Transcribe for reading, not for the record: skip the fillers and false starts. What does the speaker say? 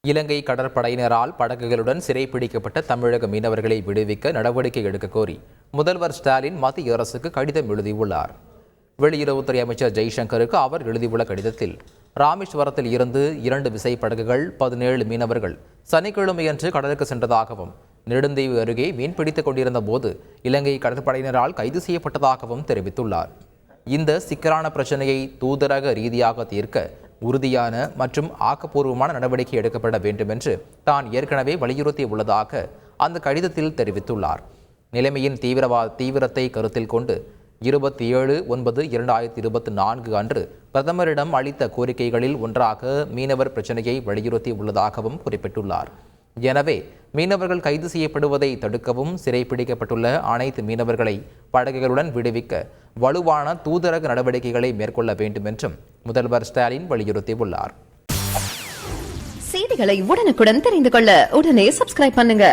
இலங்கை கடற்படையினரால் படகுகளுடன் சிறைப்பிடிக்கப்பட்ட தமிழக மீனவர்களை விடுவிக்க நடவடிக்கை எடுக்க கோரி முதல்வர் ஸ்டாலின் மத்திய அரசுக்கு கடிதம் எழுதியுள்ளார். வெளியுறவுத்துறை அமைச்சர் ஜெய்சங்கருக்கு அவர் எழுதியுள்ள கடிதத்தில், ராமேஸ்வரத்தில் இருந்து 2 விசைப்படகுகள் 17 மீனவர்கள் சனிக்கிழமையன்று கடலுக்கு சென்றதாகவும், நெடுந்தீவு அருகே மீன்பிடித்துக் கொண்டிருந்த போது இலங்கை கடற்படையினரால் கைது செய்யப்பட்டதாகவும் தெரிவித்துள்ளார். இந்த சிக்கலான பிரச்சனையை தூதரக ரீதியாக தீர்க்க உறுதியான மற்றும் ஆக்கப்பூர்வமான நடவடிக்கை எடுக்கப்பட வேண்டும் என்று தான் ஏற்கனவே வலியுறுத்தியுள்ளதாக அந்த கடிதத்தில் தெரிவித்துள்ளார். நிலைமையின் தீவிரத்தை கருத்தில் கொண்டு 27/9/2024 அன்று பிரதமரிடம் அளித்த கோரிக்கைகளில் ஒன்றாக மீனவர் பிரச்சனையை வலியுறுத்தியுள்ளதாகவும் குறிப்பிட்டுள்ளார். எனவே மீனவர்கள் கைது செய்யப்படுவதை தடுக்கவும், சிறைப்பிடிக்கப்பட்டுள்ள அனைத்து மீனவர்களை படகுகளுடன் விடுவிக்க வலுவான தூதரக நடவடிக்கைகளை மேற்கொள்ள வேண்டும் என்றும் முதல்வர் ஸ்டாலின் வலியுறுத்தியுள்ளார். செய்திகளை உடனுக்குடன் தெரிந்து கொள்ள உடனே சப்ஸ்கிரைப் பண்ணுங்க.